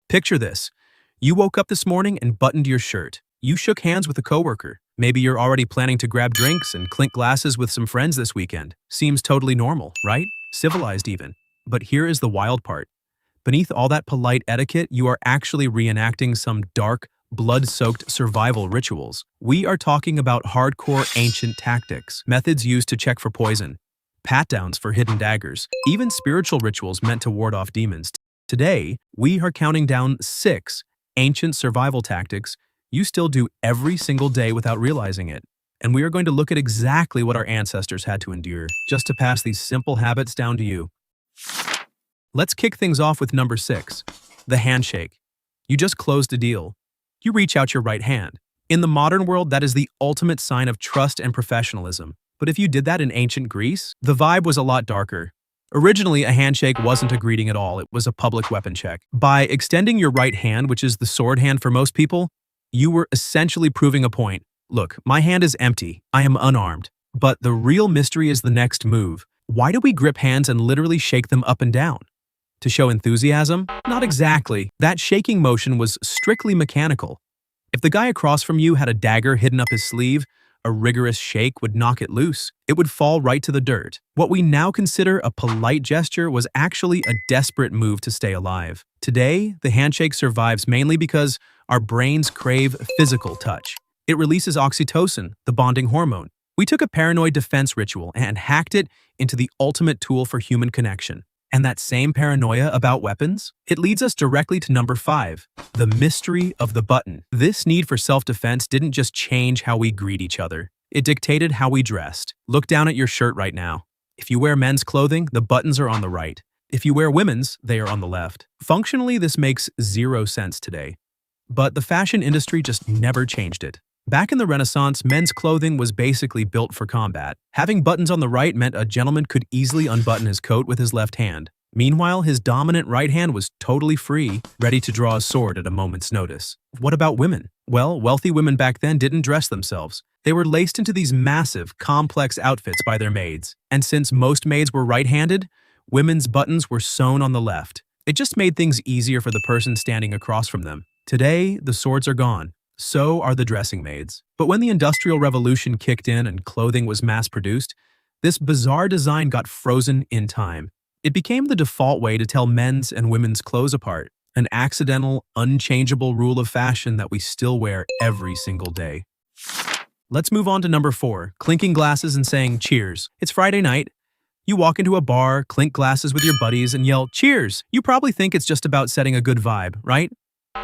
Picture this. You woke up this morning and buttoned your shirt. You shook hands with a coworker. Maybe you're already planning to grab drinks and clink glasses with some friends this weekend. Seems totally normal, right? Civilized even. But here is the wild part. Beneath all that polite etiquette, you are actually reenacting some dark, blood-soaked survival rituals. We are talking about hardcore ancient tactics, methods used to check for poison, pat-downs for hidden daggers, even spiritual rituals meant to ward off demons. Today, we are counting down 6 ancient survival tactics you still do every single day without realizing it. And we are going to look at exactly what our ancestors had to endure just to pass these simple habits down to you. Let's kick things off with number 6, the handshake. You just closed a deal. You reach out your right hand. In the modern world, that is the ultimate sign of trust and professionalism. But if you did that in ancient Greece, the vibe was a lot darker. Originally, a handshake wasn't a greeting at all, it was a public weapon check. By extending your right hand, which is the sword hand for most people, you were essentially proving a point. Look, my hand is empty, I am unarmed. But the real mystery is the next move. Why do we grip hands and literally shake them up and down? To show enthusiasm? Not exactly. That shaking motion was strictly mechanical. If the guy across from you had a dagger hidden up his sleeve, a rigorous shake would knock it loose. It would fall right to the dirt. What we now consider a polite gesture was actually a desperate move to stay alive. Today, the handshake survives mainly because our brains crave physical touch. It releases oxytocin, the bonding hormone. We took a paranoid defense ritual and hacked it into the ultimate tool for human connection. And that same paranoia about weapons? It leads us directly to number 5, the mystery of the button. This need for self-defense didn't just change how we greet each other. It dictated how we dressed. Look down at your shirt right now. If you wear men's clothing, the buttons are on the right. If you wear women's, they are on the left. Functionally, this makes 0 sense today. But the fashion industry just never changed it. Back in the Renaissance, men's clothing was basically built for combat. Having buttons on the right meant a gentleman could easily unbutton his coat with his left hand. Meanwhile, his dominant right hand was totally free, ready to draw a sword at a moment's notice. What about women? Well, wealthy women back then didn't dress themselves. They were laced into these massive, complex outfits by their maids. And since most maids were right-handed, women's buttons were sewn on the left. It just made things easier for the person standing across from them. Today, the swords are gone. So are the dressing maids. But when the Industrial Revolution kicked in and clothing was mass-produced, this bizarre design got frozen in time. It became the default way to tell men's and women's clothes apart, an accidental, unchangeable rule of fashion that we still wear every single day. Let's move on to number 4, clinking glasses and saying cheers. It's Friday night. You walk into a bar, clink glasses with your buddies, and yell, cheers! You probably think it's just about setting a good vibe, right?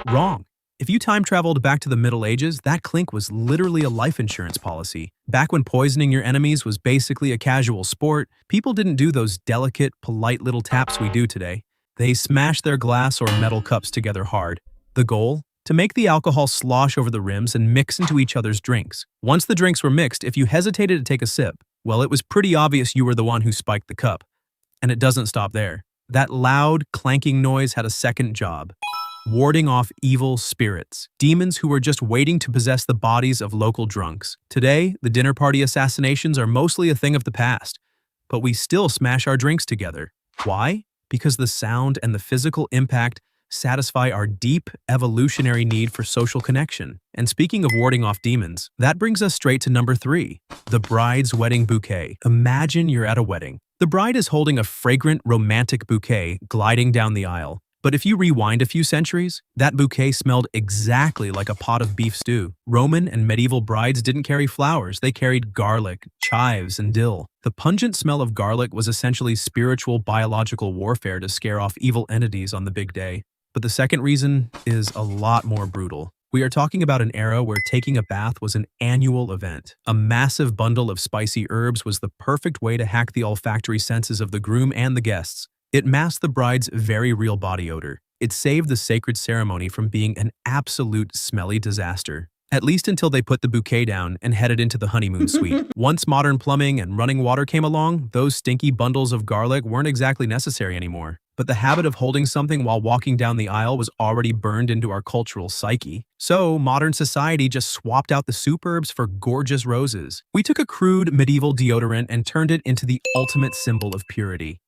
Wrong. If you time traveled back to the Middle Ages, that clink was literally a life insurance policy. Back when poisoning your enemies was basically a casual sport, people didn't do those delicate, polite little taps we do today. They smashed their glass or metal cups together hard. The goal? To make the alcohol slosh over the rims and mix into each other's drinks. Once the drinks were mixed, if you hesitated to take a sip, well, it was pretty obvious you were the one who spiked the cup. And it doesn't stop there. That loud, clanking noise had a second job. Warding off evil spirits, demons who were just waiting to possess the bodies of local drunks. Today, the dinner party assassinations are mostly a thing of the past, but we still smash our drinks together. Why? Because the sound and the physical impact satisfy our deep evolutionary need for social connection. And speaking of warding off demons, that brings us straight to number 3, the bride's wedding bouquet. Imagine you're at a wedding. The bride is holding a fragrant, romantic bouquet gliding down the aisle. But if you rewind a few centuries, that bouquet smelled exactly like a pot of beef stew. Roman and medieval brides didn't carry flowers, they carried garlic, chives, and dill. The pungent smell of garlic was essentially spiritual biological warfare to scare off evil entities on the big day. But the second reason is a lot more brutal. We are talking about an era where taking a bath was an annual event. A massive bundle of spicy herbs was the perfect way to hack the olfactory senses of the groom and the guests. It masked the bride's very real body odor. It saved the sacred ceremony from being an absolute smelly disaster. At least until they put the bouquet down and headed into the honeymoon suite. Once modern plumbing and running water came along, those stinky bundles of garlic weren't exactly necessary anymore. But the habit of holding something while walking down the aisle was already burned into our cultural psyche. So, modern society just swapped out the soup herbs for gorgeous roses. We took a crude medieval deodorant and turned it into the ultimate symbol of purity.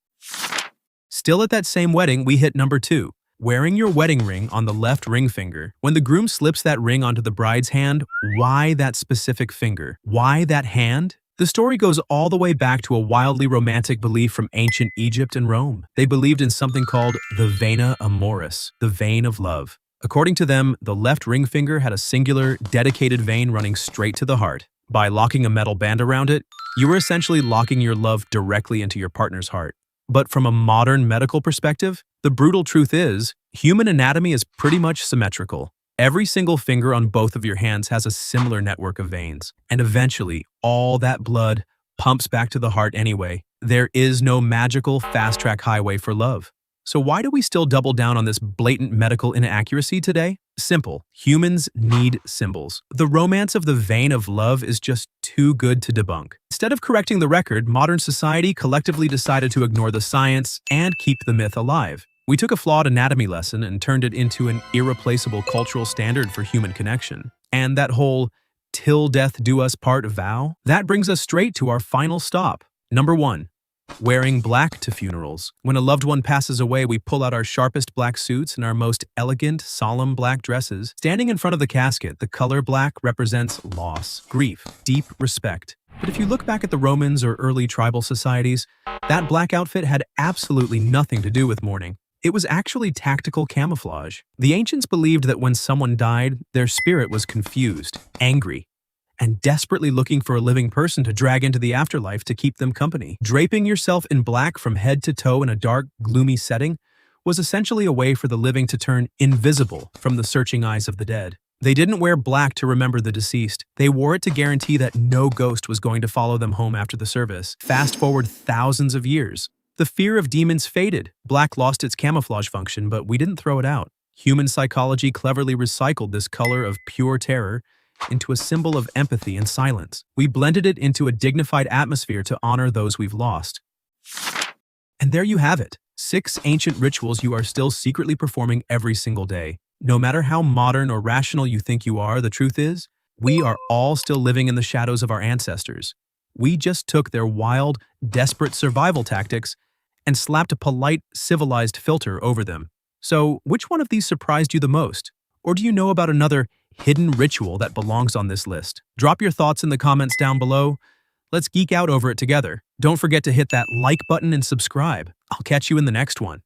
Still at that same wedding, we hit number 2, Wearing your wedding ring on the left ring finger. When the groom slips that ring onto the bride's hand, why that specific finger? Why that hand? The story goes all the way back to a wildly romantic belief from ancient Egypt and Rome. They believed in something called the vena amoris, the vein of love. According to them, the left ring finger had a singular, dedicated vein running straight to the heart. By locking a metal band around it, you were essentially locking your love directly into your partner's heart. But from a modern medical perspective, the brutal truth is, human anatomy is pretty much symmetrical. Every single finger on both of your hands has a similar network of veins, and eventually, all that blood pumps back to the heart anyway. There is no magical fast-track highway for love. So why do we still double down on this blatant medical inaccuracy today? Simple. Humans need symbols. The romance of the vein of love is just too good to debunk. Instead of correcting the record, modern society collectively decided to ignore the science and keep the myth alive. We took a flawed anatomy lesson and turned it into an irreplaceable cultural standard for human connection. And that whole "till death do us part" vow, that brings us straight to our final stop. Number 1. Wearing black to funerals. When a loved one passes away, we pull out our sharpest black suits and our most elegant, solemn black dresses. Standing in front of the casket, the color black represents loss, grief, deep respect. But if you look back at the Romans or early tribal societies, that black outfit had absolutely nothing to do with mourning. It was actually tactical camouflage. The ancients believed that when someone died, their spirit was confused, angry, and desperately looking for a living person to drag into the afterlife to keep them company. Draping yourself in black from head to toe in a dark, gloomy setting was essentially a way for the living to turn invisible from the searching eyes of the dead. They didn't wear black to remember the deceased. They wore it to guarantee that no ghost was going to follow them home after the service. Fast forward thousands of years. The fear of demons faded. Black lost its camouflage function, but we didn't throw it out. Human psychology cleverly recycled this color of pure terror into a symbol of empathy and silence. We blended it into a dignified atmosphere to honor those we've lost. And there you have it. 6 ancient rituals you are still secretly performing every single day. No matter how modern or rational you think you are, the truth is, we are all still living in the shadows of our ancestors. We just took their wild, desperate survival tactics and slapped a polite, civilized filter over them. So, which one of these surprised you the most? Or do you know about another hidden ritual that belongs on this list? Drop your thoughts in the comments down below. Let's geek out over it together. Don't forget to hit that like button and subscribe. I'll catch you in the next one.